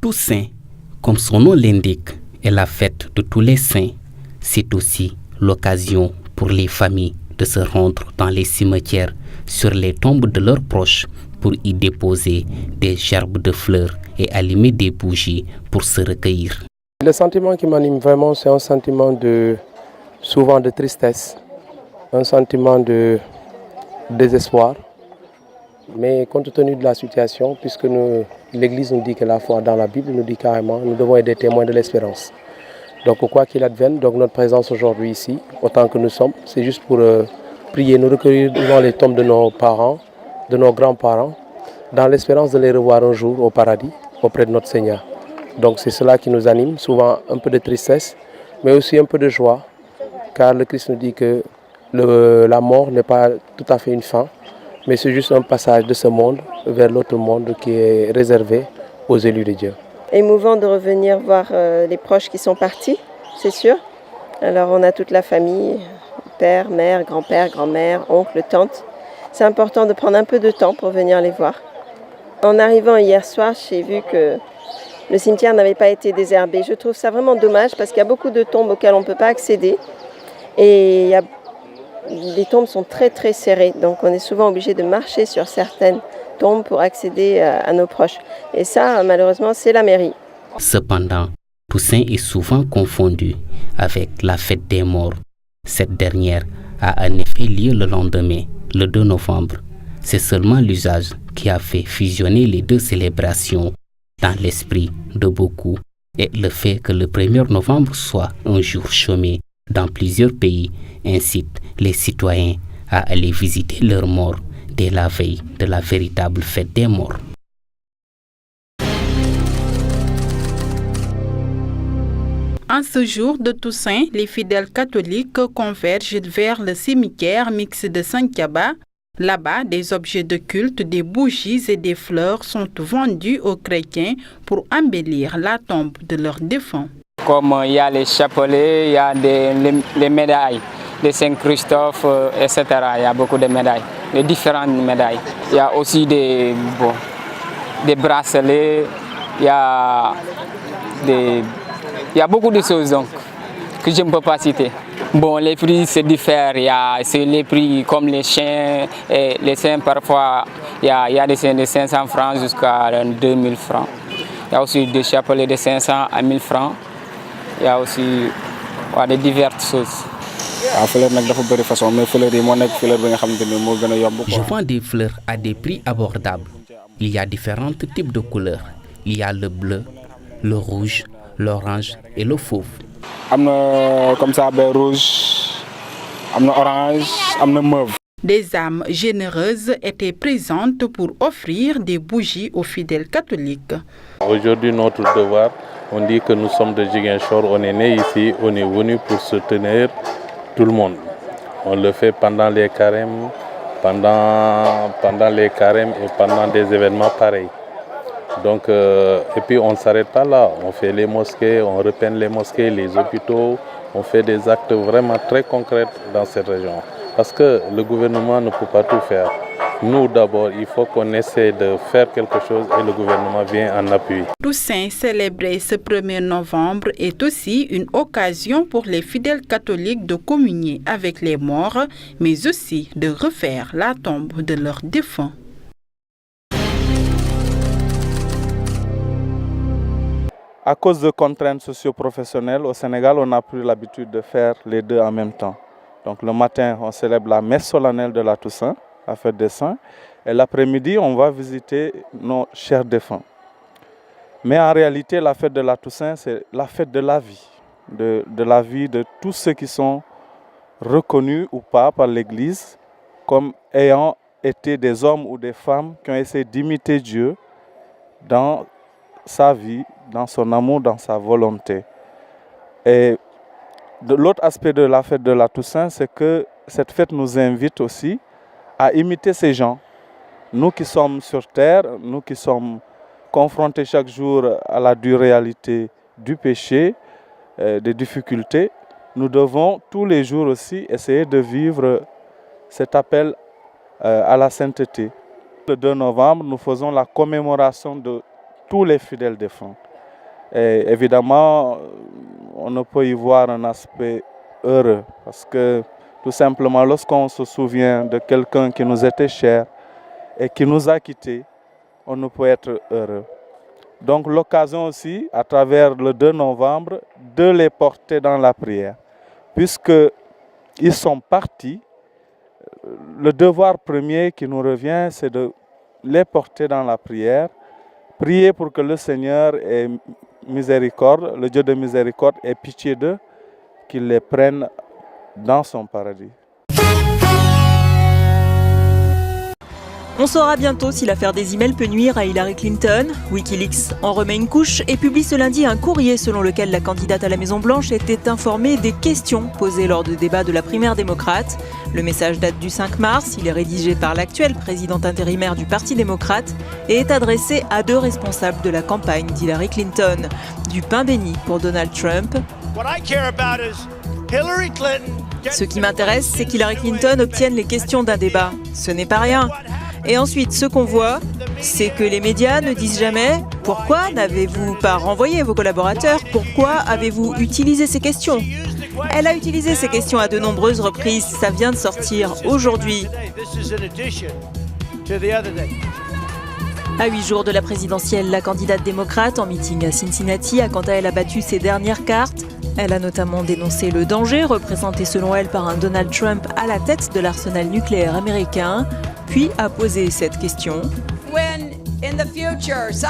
Toussaint, comme son nom l'indique, est la fête de tous les saints. C'est aussi l'occasion pour les familles de se rendre dans les cimetières sur les tombes de leurs proches pour y déposer des gerbes de fleurs et allumer des bougies pour se recueillir. Le sentiment qui m'anime vraiment, c'est un sentiment souvent de tristesse, un sentiment de désespoir. Mais compte tenu de la situation, puisque l'Église nous dit que la foi dans la Bible nous dit carrément, nous devons être des témoins de l'espérance. Donc quoi qu'il advienne, donc notre présence aujourd'hui ici, autant que nous sommes, c'est juste pour prier, nous recueillir devant les tombes de nos parents, de nos grands-parents, dans l'espérance de les revoir un jour au paradis, auprès de notre Seigneur. Donc c'est cela qui nous anime, souvent un peu de tristesse, mais aussi un peu de joie, car le Christ nous dit que la mort n'est pas tout à fait une fin, mais c'est juste un passage de ce monde vers l'autre monde qui est réservé aux élus de Dieu. Émouvant de revenir voir les proches qui sont partis, c'est sûr. Alors on a toute la famille, père, mère, grand-père, grand-mère, oncle, tante. C'est important de prendre un peu de temps pour venir les voir. En arrivant hier soir, j'ai vu que le cimetière n'avait pas été désherbé. Je trouve ça vraiment dommage parce qu'il y a beaucoup de tombes auxquelles on ne peut pas accéder. Et les tombes sont très très serrées, donc on est souvent obligé de marcher sur certaines tombes pour accéder à nos proches. Et ça, malheureusement, c'est la mairie. Cependant, Toussaint est souvent confondu avec la fête des morts. Cette dernière a en effet lieu le lendemain, le 2 novembre. C'est seulement l'usage qui a fait fusionner les deux célébrations dans l'esprit de beaucoup. Et le fait que le 1er novembre soit un jour chômé dans plusieurs pays incite les citoyens à aller visiter leurs morts dès la veille de la véritable fête des morts. En ce jour de Toussaint, les fidèles catholiques convergent vers le cimetière mixte de Sankaba. Là-bas, des objets de culte, des bougies et des fleurs sont vendus aux chrétiens pour embellir la tombe de leurs défunts. Comme il y a les chapelets, il y a les médailles, les Saint-Christophe, etc. Il y a beaucoup de médailles, de différentes médailles. Il y a aussi des bracelets, il y a beaucoup de choses donc, que je ne peux pas citer. Bon, les prix se diffèrent, c'est les prix comme les chiens, et les chiens parfois, il y a des chiens de 500 francs jusqu'à 2000 francs. Il y a aussi des chapelets de 500 à 1000 francs. Il y a aussi des diverses choses. Je vends des fleurs à des prix abordables. Il y a différents types de couleurs. Il y a le bleu, le rouge, l'orange et le fauve. Comme ça, rouge, orange, mauve. Des âmes généreuses étaient présentes pour offrir des bougies aux fidèles catholiques. Aujourd'hui, notre devoir, on dit que nous sommes de Ziguinchor, on est né ici, on est venu pour soutenir tout le monde. On le fait pendant les carêmes, pendant les carêmes et pendant des événements pareils. Donc, et puis on ne s'arrête pas là, on fait les mosquées, on repeint les mosquées, les hôpitaux, on fait des actes vraiment très concrets dans cette région. Parce que le gouvernement ne peut pas tout faire. Nous d'abord, il faut qu'on essaie de faire quelque chose et le gouvernement vient en appui. Toussaint, célébré ce 1er novembre, est aussi une occasion pour les fidèles catholiques de communier avec les morts, mais aussi de refaire la tombe de leurs défunts. À cause de contraintes socio-professionnelles, au Sénégal, on a pris l'habitude de faire les deux en même temps. Donc le matin, on célèbre la messe solennelle de la Toussaint, la fête des saints, et l'après-midi, on va visiter nos chers défunts. Mais en réalité, la fête de la Toussaint, c'est la fête de la vie, de la vie de tous ceux qui sont reconnus ou pas par l'Église comme ayant été des hommes ou des femmes qui ont essayé d'imiter Dieu dans sa vie, dans son amour, dans sa volonté. Et l'autre aspect de la fête de la Toussaint, c'est que cette fête nous invite aussi à imiter ces gens. Nous qui sommes sur terre, nous qui sommes confrontés chaque jour à la dure réalité du péché, des difficultés, nous devons tous les jours aussi essayer de vivre cet appel à la sainteté. Le 2 novembre, nous faisons la commémoration de tous les fidèles défunts. Et évidemment, on ne peut y voir un aspect heureux parce que tout simplement, lorsqu'on se souvient de quelqu'un qui nous était cher et qui nous a quittés, on ne peut être heureux. Donc l'occasion aussi, à travers le 2 novembre, de les porter dans la prière. Puisqu'ils sont partis, le devoir premier qui nous revient, c'est de les porter dans la prière, prier pour que le Seigneur ait miséricorde, le Dieu de miséricorde ait pitié d'eux, qu'il les prenne dans son paradis. On saura bientôt si l'affaire des emails peut nuire à Hillary Clinton. Wikileaks en remet une couche et publie ce lundi un courrier selon lequel la candidate à la Maison-Blanche était informée des questions posées lors de débats de la primaire démocrate. Le message date du 5 mars, il est rédigé par l'actuelle présidente intérimaire du Parti démocrate et est adressé à 2 responsables de la campagne d'Hillary Clinton. Du pain béni pour Donald Trump. Ce qui m'intéresse, c'est qu'Hillary Clinton obtienne les questions d'un débat. Ce n'est pas rien. Et ensuite, ce qu'on voit, c'est que les médias ne disent jamais « Pourquoi n'avez-vous pas renvoyé vos collaborateurs ? Pourquoi avez-vous utilisé ces questions ?» Elle a utilisé ces questions à de nombreuses reprises. Ça vient de sortir aujourd'hui. À 8 jours de la présidentielle, la candidate démocrate en meeting à Cincinnati a quant à elle abattu ses dernières cartes. Elle a notamment dénoncé le danger représenté selon elle par un Donald Trump à la tête de l'arsenal nucléaire américain, puis a posé cette question.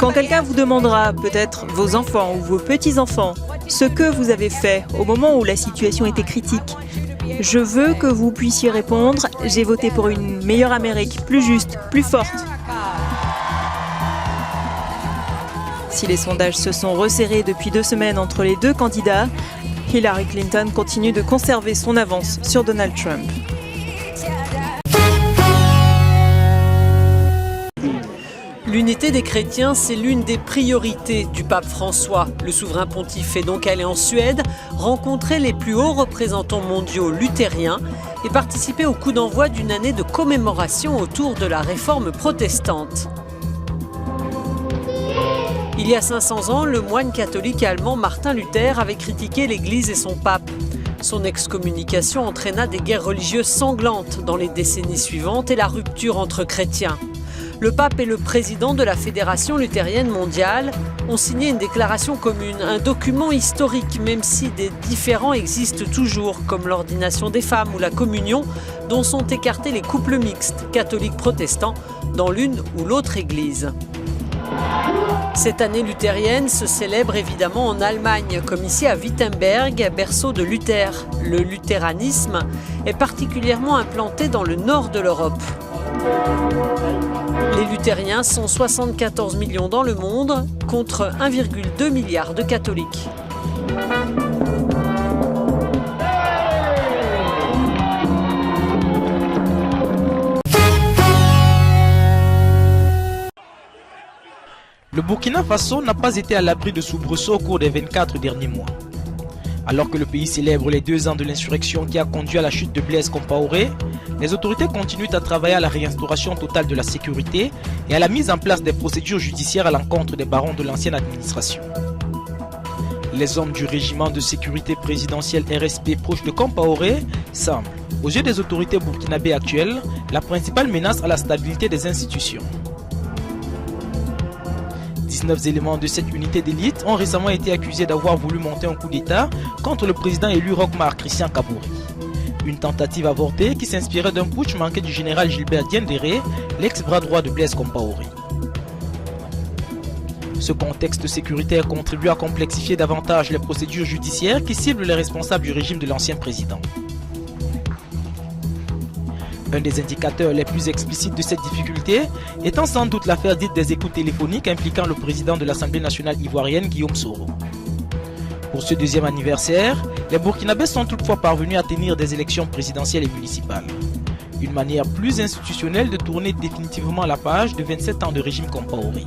Quand quelqu'un vous demandera, peut-être vos enfants ou vos petits-enfants, ce que vous avez fait au moment où la situation était critique, je veux que vous puissiez répondre « J'ai voté pour une meilleure Amérique, plus juste, plus forte ». Si les sondages se sont resserrés depuis 2 semaines entre les 2 candidats, Hillary Clinton continue de conserver son avance sur Donald Trump. L'unité des chrétiens, c'est l'une des priorités du pape François. Le souverain pontife est donc allé en Suède, rencontrer les plus hauts représentants mondiaux luthériens et participer au coup d'envoi d'une année de commémoration autour de la réforme protestante. Il y a 500 ans, le moine catholique allemand Martin Luther avait critiqué l'Église et son pape. Son excommunication entraîna des guerres religieuses sanglantes dans les décennies suivantes et la rupture entre chrétiens. Le pape et le président de la Fédération luthérienne mondiale ont signé une déclaration commune, un document historique, même si des différends existent toujours, comme l'ordination des femmes ou la communion, dont sont écartés les couples mixtes, catholiques protestants, dans l'une ou l'autre église. Cette année luthérienne se célèbre évidemment en Allemagne, comme ici à Wittenberg, berceau de Luther. Le luthéranisme est particulièrement implanté dans le nord de l'Europe. Les luthériens sont 74 millions dans le monde, contre 1,2 milliard de catholiques. Le Burkina Faso n'a pas été à l'abri de soubresauts au cours des 24 derniers mois. Alors que le pays célèbre les 2 ans de l'insurrection qui a conduit à la chute de Blaise Compaoré, les autorités continuent à travailler à la réinstauration totale de la sécurité et à la mise en place des procédures judiciaires à l'encontre des barons de l'ancienne administration. Les hommes du régiment de sécurité présidentielle RSP proche de Compaoré semblent, aux yeux des autorités burkinabées actuelles, la principale menace à la stabilité des institutions. 19 éléments de cette unité d'élite ont récemment été accusés d'avoir voulu monter un coup d'État contre le président élu Roch-Marc Christian Kabouri. Une tentative avortée qui s'inspirait d'un putsch manqué du général Gilbert Diendéré, l'ex-bras droit de Blaise Compaoré. Ce contexte sécuritaire contribue à complexifier davantage les procédures judiciaires qui ciblent les responsables du régime de l'ancien président. Un des indicateurs les plus explicites de cette difficulté étant sans doute l'affaire dite des écoutes téléphoniques impliquant le président de l'Assemblée nationale ivoirienne, Guillaume Soro. Pour ce 2e anniversaire, les Burkinabés sont toutefois parvenus à tenir des élections présidentielles et municipales. Une manière plus institutionnelle de tourner définitivement la page de 27 ans de régime Compaoré.